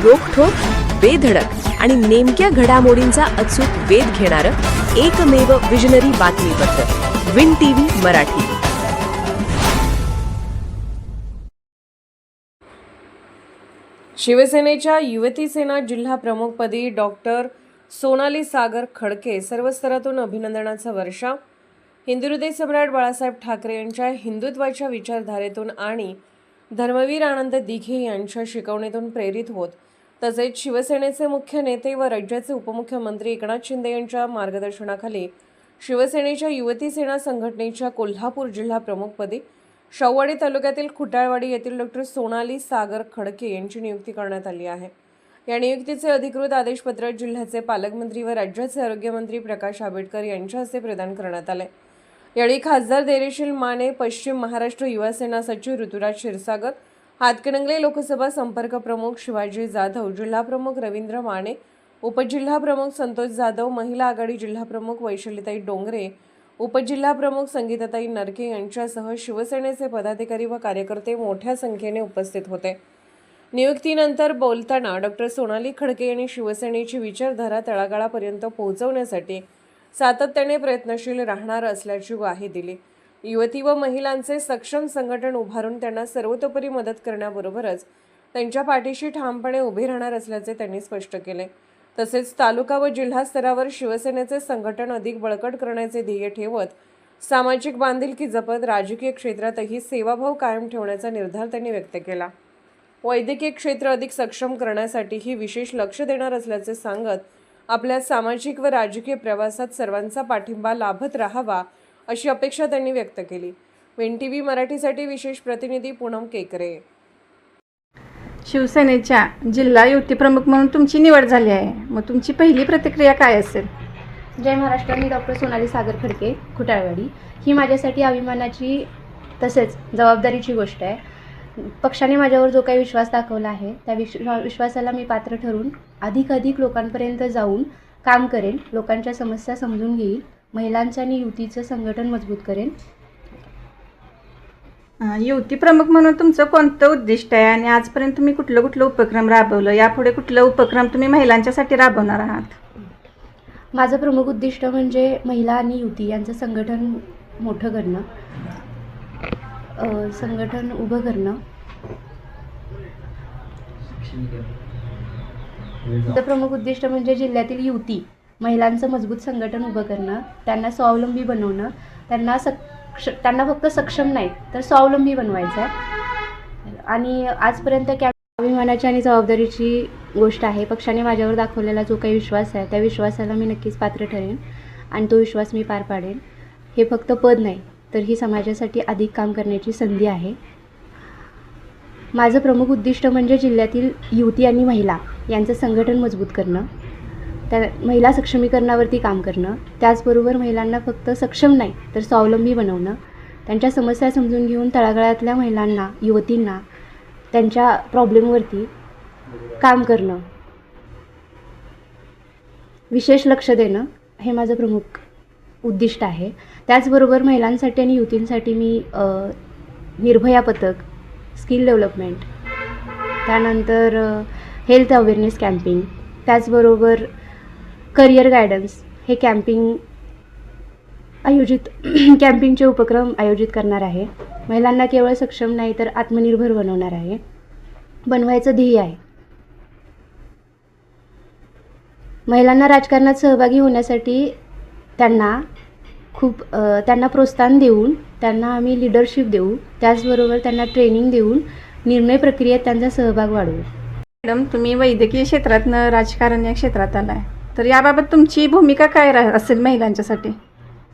रोखठोक, बेधडक आणि नेमक्या घडामोडींचा अचूक वेध घेणारं एकमेव विजनरी बातमीपत्र विन टीव्ही मराठी. शिवसेनेच्या युवती सेना जिल्हा प्रमुखपदी डॉक्टर सोनाली सागर खडके सर्व स्तरातून अभिनंदनाचा वर्षाव. हिंदुहृदय सम्राट बाळासाहेब ठाकरे यांच्या हिंदुत्वाच्या विचारधारेतून आणि धर्मवीर आनंद दिघे यांच्या शिकवणीतून प्रेरित होत तसेच शिवसेनेचे मुख्य नेते व राज्याचे उपमुख्यमंत्री एकनाथ शिंदे यांच्या मार्गदर्शनाखाली शिवसेनेच्या युवती सेना संघटनेच्या कोल्हापूर जिल्हा प्रमुखपदी शाहूवाडी तालुक्यातील खुटाळवाडी येथील डॉक्टर सोनाली सागर खडके यांची नियुक्ती करण्यात आली आहे. या नियुक्तीचे अधिकृत आदेशपत्र जिल्ह्याचे पालकमंत्री व राज्याचे आरोग्यमंत्री प्रकाश आंबेडकर यांच्या हस्ते प्रदान करण्यात आले. यावेळी खासदार धैर्यशील माने, पश्चिम महाराष्ट्र युवा सेना सचिव ऋतुराज क्षीरसागर, हातकणंगले लोकसभा संपर्क प्रमुख शिवाजी जाधव, जिल्हा प्रमुख रवींद्र माने, उपजिल्हा प्रमुख संतोष जाधव, महिला आघाडी जिल्हा प्रमुख वैशालीताई डोंगरे, उपजिल्हा प्रमुख संगीताताई नरके यांच्यासह शिवसेनेचे पदाधिकारी व कार्यकर्ते मोठ्या संख्येने उपस्थित होते. नियुक्तीनंतर बोलताना डॉक्टर सोनाली खडके यांनी शिवसेनेची विचारधारा तळागाळापर्यंत पोहोचवण्यासाठी सातत्याने प्रयत्नशील राहणार असल्याची ग्वाही दिली. युवती व महिलांचे सक्षम संघटन उभारून त्यांना सर्वतोपरी मदत करण्याबरोबरच त्यांच्या पाठीशी ठामपणे उभे राहणार असल्याचे त्यांनी स्पष्ट केले. तसेच तालुका व जिल्हा स्तरावर शिवसेनेचे संघटन अधिक बळकट करण्याचे ध्येय ठेवत सामाजिक बांधिलकी जपत राजकीय क्षेत्रातही सेवाभाव कायम ठेवण्याचा निर्धार त्यांनी व्यक्त केला. वैद्यकीय क्षेत्र अधिक सक्षम करण्यासाठीही विशेष लक्ष देणार असल्याचे सांगत आपल्या सामाजिक व राजकीय प्रवासात सर्वांचा पाठिंबा लाभत राहावा अशी अपेक्षा त्यांनी व्यक्त केली. विन टीव्ही मराठीसाठी विशेष प्रतिनिधी पूनम केकरे. शिवसेनेच्या जिल्हा युवती प्रमुख म्हणून तुमची निवड झाली आहे, मग तुमची पहिली प्रतिक्रिया काय असेल? जय महाराष्ट्र. मी डॉक्टर सोनाली सागर खडके, खुटाळवाडी. ही माझ्यासाठी अभिमानाची तसेच जबाबदारीची गोष्ट आहे. पक्षाने माझ्यावर जो काही विश्वास दाखवला आहे त्या विश्वासाला मी पात्र ठरून अधिक लोकांपर्यंत जाऊन काम करेन, लोकांच्या समस्या समजून घेईल, महिलांचं आणि युवतीचं संघटन मजबूत करेन. युवती प्रमुख म्हणून तुमचं कोणतं उद्दिष्ट आहे आणि आजपर्यंत तुम्ही कुठलं उपक्रम राबवलं, यापुढे कुठलं उपक्रम तुम्ही महिलांच्यासाठी राबवणार आहात? माझं प्रमुख उद्दिष्ट म्हणजे महिला आणि युवती यांचं संघटन मोठं करणं, संघटन उभं करणं. माझं प्रमुख उद्दिष्ट म्हणजे जिल्ह्यातील युवती महिलांचं मजबूत संघटन उभं करणं, त्यांना स्वावलंबी बनवणं, त्यांना फक्त सक्षम नाही तर स्वावलंबी बनवायचं आहे. आणि आजपर्यंत अभिमानाची आणि जबाबदारीची गोष्ट आहे. पक्षाने माझ्यावर दाखवलेला जो काही विश्वास आहे त्या विश्वासाला मी नक्कीच पात्र ठरेन आणि तो विश्वास मी पार पाडेन. हे फक्त पद नाही तर ही समाजासाठी अधिक काम करण्याची संधी आहे. माझं प्रमुख उद्दिष्ट म्हणजे जिल्ह्यातील युवती आणि महिला यांचं संघटन मजबूत करणं, त्या महिला सक्षमीकरणावरती काम करणं, त्याचबरोबर महिलांना फक्त सक्षम नाही तर स्वावलंबी बनवणं, त्यांच्या समस्या समजून घेऊन तळागाळातल्या महिलांना, युवतींना त्यांच्या प्रॉब्लेमवरती काम करणं, विशेष लक्ष देणं हे माझं प्रमुख उद्दिष्ट आहे. त्याचबरोबर महिलांसाठी आणि युवतींसाठी मी निर्भया पथक, स्किल डेव्हलपमेंट, त्यानंतर हेल्थ अवेअरनेस कॅम्पिंग, त्याचबरोबर करिअर गायडन्स हे कॅम्पिंगचे उपक्रम आयोजित करणार आहे. महिलांना केवळ सक्षम नाही तर आत्मनिर्भर बनवायचं ध्येय आहे. महिलांना राजकारणात सहभागी होण्यासाठी त्यांना प्रोत्साहन देऊन त्यांना आम्ही लीडरशिप देऊ, त्याचबरोबर त्यांना ट्रेनिंग देऊन निर्णय प्रक्रियेत त्यांचा सहभाग वाढवू. मॅडम, तुम्ही वैद्यकीय क्षेत्रातनं राजकारण या क्षेत्रात आलाय, तर याबाबत तुमची भूमिका काय असेल महिलांच्यासाठी?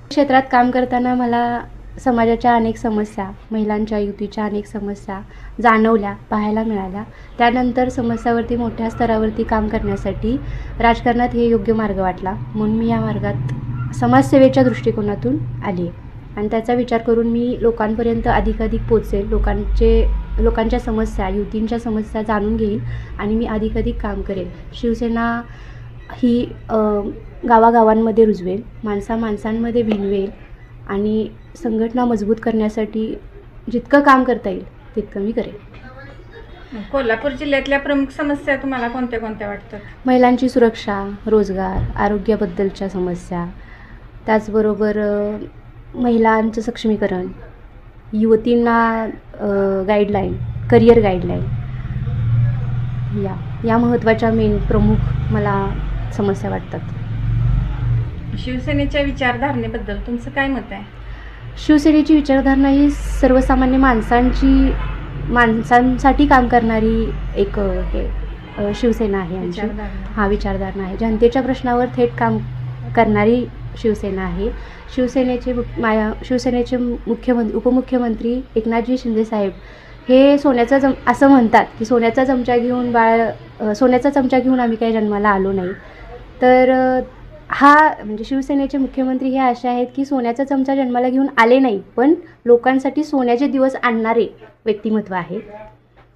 क्षेत्रात काम करताना मला समाजाच्या अनेक समस्या, महिलांच्या, युवतीच्या अनेक समस्या जाणवल्या, पाहायला मिळाल्या. त्यानंतर समस्यावरती मोठ्या स्तरावरती काम करण्यासाठी राजकारणात हे योग्य मार्ग वाटला, म्हणून मी या मार्गात समाजसेवेच्या दृष्टिकोनातून आली आहे आणि त्याचा विचार करून मी लोकांपर्यंत अधिक पोचेल, लोकांच्या समस्या, युवतींच्या समस्या जाणून घेईल आणि मी अधिक काम करेन. शिवसेना ही गावागावांमध्ये रुजवेल, माणसांमध्ये भिनवेल आणि संघटना मजबूत करण्यासाठी जितकं काम करता येईल तितकं मी करेन. कोल्हापूर जिल्ह्यातल्या प्रमुख समस्या तुम्हाला कोणत्या कोणत्या वाटतात? महिलांची सुरक्षा, रोजगार, आरोग्याबद्दलच्या समस्या, त्याचबरोबर महिलांचं सक्षमीकरण, युवतींना गाईडलाईन, करिअर गाईडलाईन, या महत्त्वाच्या प्रमुख मला समस्या वाटतात. शिवसेनेच्या विचारधारणेबद्दल तुमचं काय मत आहे? शिवसेनेची विचारधारणा ही सर्वसामान्य माणसांसाठी काम करणारी एक शिवसेना आहे आमची. विचारधारणा. विचारधारणा आहे. जनतेच्या प्रश्नावर थेट काम करणारी शिवसेना आहे. शिवसेनेचे उपमुख्यमंत्री एकनाथजी शिंदे साहेब हे असं म्हणतात की सोन्याचा चमचा घेऊन आम्ही काही जन्माला आलो नाही. तर म्हणजे शिवसेनेचे मुख्यमंत्री हे असे आहेत की सोन्याचा चमचा जन्माला घेऊन आले नाही, पण लोकांसाठी सोन्याचे दिवस आणणारे व्यक्तिमत्व आहे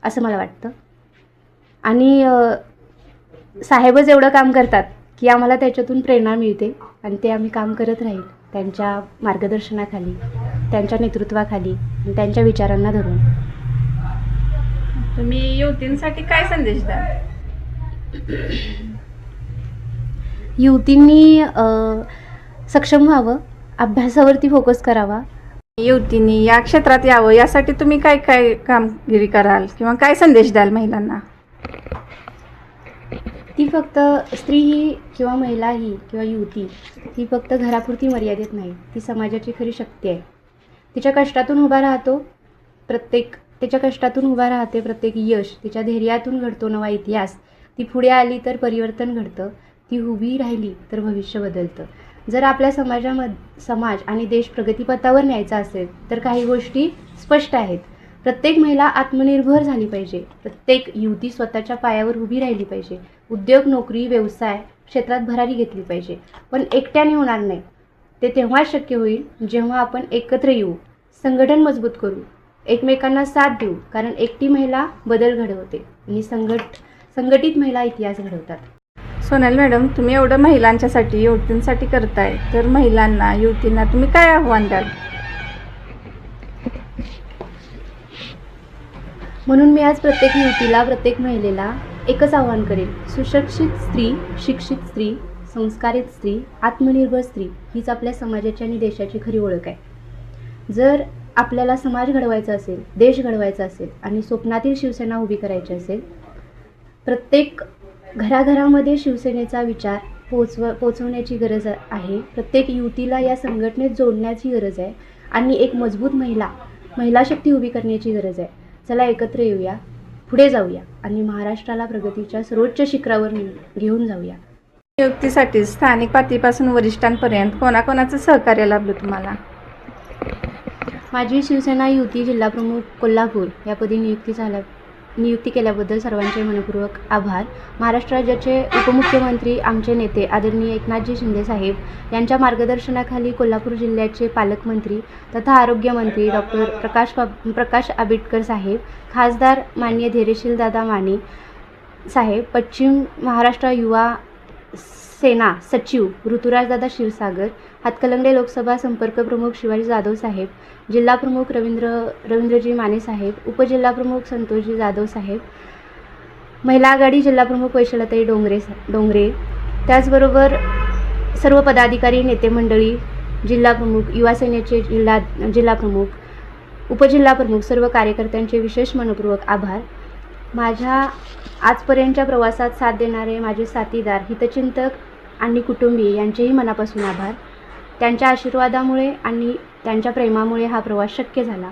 असं मला वाटतं. आणि साहेबच एवढं काम करतात की आम्हाला त्याच्यातून प्रेरणा मिळते आणि ते आम्ही काम करत राहील त्यांच्या मार्गदर्शनाखाली, त्यांच्या नेतृत्वाखाली आणि त्यांच्या विचारांना धरून. तुम्ही युवतींसाठी काय संदेश द्याल? युवतींनी सक्षम व्हावं, अभ्यासावरती फोकस करावा. युवतींनी या क्षेत्रात यावं यासाठी तुम्ही काय काय कामगिरी कराल किंवा काय संदेश द्याल महिलांना? ती फक्त स्त्री ही किंवा महिला ही किंवा युवती ही फक्त घरापुरती मर्यादित नाही, ती समाजाची खरी शक्ती आहे. तिच्या कष्टातून उभा राहते प्रत्येक यश, तिच्या धैर्यातून घडतो नवा इतिहास. ती पुढे आली तर परिवर्तन घडतं, ती उभी राहिली तर भविष्य बदलतं. जर आपल्या समाज आणि देश प्रगतीपथावर न्यायचा असेल तर काही गोष्टी स्पष्ट आहेत. प्रत्येक महिला आत्मनिर्भर झाली पाहिजे, प्रत्येक युवती स्वतःच्या पायावर उभी राहिली पाहिजे, उद्योग, नोकरी, व्यवसाय क्षेत्रात भरारी घेतली पाहिजे. पण एकट्याने होणार नाही. ते तेव्हाच शक्य होईल जेव्हा आपण एकत्र येऊ, संघटन मजबूत करू, एकमेकांना साथ देऊ. कारण एकटी महिला बदल घडवते आणि संघटित महिला इतिहास घडवतात. सोनाली मॅडम, तुम्ही एवढं महिलांच्यासाठी, युवतींसाठी करताय, तर महिलांना, युवतींना तुम्ही काय आव्हान द्याल? म्हणून मी आज प्रत्येक युवतीला, प्रत्येक महिलेला एकच आवाहन करेन: सुशिक्षित स्त्री, शिक्षित स्त्री, संस्कारित स्त्री, आत्मनिर्भर स्त्री हीच आपल्या समाजाची आणि देशाची खरी ओळख आहे. जर आपल्याला समाज घडवायचा असेल, देश घडवायचा असेल आणि स्वप्नातील शिवसेना उभी करायची असेल, प्रत्येक घराघरामध्ये शिवसेनेचा विचार पोचवण्याची गरज आहे. प्रत्येक युवतीला या संघटनेत जोडण्याची गरज आहे आणि एक मजबूत महिला शक्ती उभी करण्याची गरज आहे. चला एकत्र येऊया, पुढे जाऊया आणि महाराष्ट्राला प्रगतीच्या सर्वोच्च शिखरावर घेऊन जाऊया. नियुक्तीसाठी स्थानिक पातळीपासून वरिष्ठांपर्यंत कोणाकोणाचं सहकार्य लाभलं तुम्हाला? माझी शिवसेना युवती जिल्हाप्रमुख कोल्हापूर यापदी नियुक्ती केल्याबद्दल सर्वांचे मनपूर्वक आभार. महाराष्ट्र राज्याचे उपमुख्यमंत्री, आमचे नेते आदरणीय एकनाथजी शिंदे साहेब यांच्या मार्गदर्शनाखाली कोल्हापूर जिल्ह्याचे पालकमंत्री तथा आरोग्यमंत्री डॉक्टर प्रकाश आंबेडकर साहेब, खासदार माननीय धैर्यशील दादा माने साहेब, पश्चिम महाराष्ट्र युवा सेना सचिव ऋतुराजदादा क्षीरसागर, हातकलंगडे लोकसभा संपर्क प्रमुख शिवाजी जाधव साहेब, जिल्हा प्रमुख रवींद्रजी माने साहेब, उपजिल्हाप्रमुख संतोषजी जाधव साहेब, महिला आघाडी जिल्हाप्रमुख वैशालताई डोंगरे, त्याचबरोबर सर्व पदाधिकारी, नेते मंडळी, जिल्हाप्रमुख, युवा सेनेचे जिल्हाप्रमुख, उपजिल्हाप्रमुख, सर्व कार्यकर्त्यांचे विशेष मनपूर्वक आभार. माझ्या आजपर्यंतच्या प्रवासात साथ देणारे माझे साथीदार, हितचिंतक आणि कुटुंबीय यांचेही मनापासून आभार. त्यांच्या आशीर्वादामुळे आणि त्यांच्या प्रेमामुळे हा प्रवास शक्य झाला.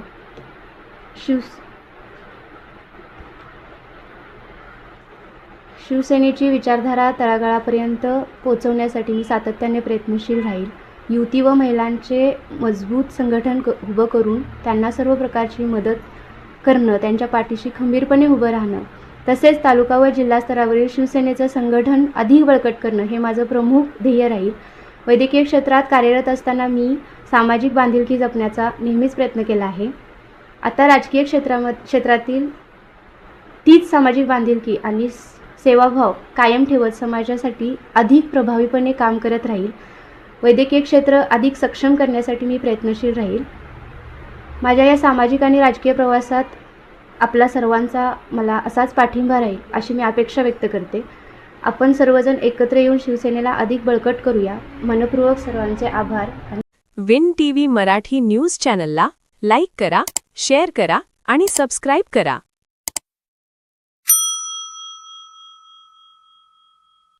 शिवसेनेची विचारधारा तळागाळापर्यंत पोहोचवण्यासाठी मी सातत्याने प्रयत्नशील राहील. युवती व महिलांचे मजबूत संघटन उभं करून त्यांना सर्व प्रकारची मदत करणं, त्यांच्या पाठीशी खंबीरपणे उभं राहणं, तसेच तालुका व जिल्हा स्तरावरील शिवसेनेचं संघटन अधिक बळकट करणं हे माझं प्रमुख ध्येय राहील. वैद्यकीय क्षेत्रात कार्यरत असताना मी सामाजिक बांधिलकी जपण्याचा नेहमीच प्रयत्न केला आहे. आता राजकीय क्षेत्रातील तीच सामाजिक बांधिलकी आणि सेवाभाव कायम ठेवत समाजासाठी अधिक प्रभावीपणे काम करत राहील. वैद्यकीय क्षेत्र अधिक सक्षम करण्यासाठी मी प्रयत्नशील राहील. माझ्या या सामाजिक आणि राजकीय प्रवासात आपला सर्वांचा मला असाच पाठिंबा राहील अशी मी अपेक्षा व्यक्त करते. आपण सर्वजण एकत्र येऊन शिवसेनेला अधिक बळकट करूया. मनपूर्वक सर्वांचे आभार. विन टीव्ही मराठी न्यूज चॅनलला लाईक करा, शेअर करा आणि सबस्क्राईब करा.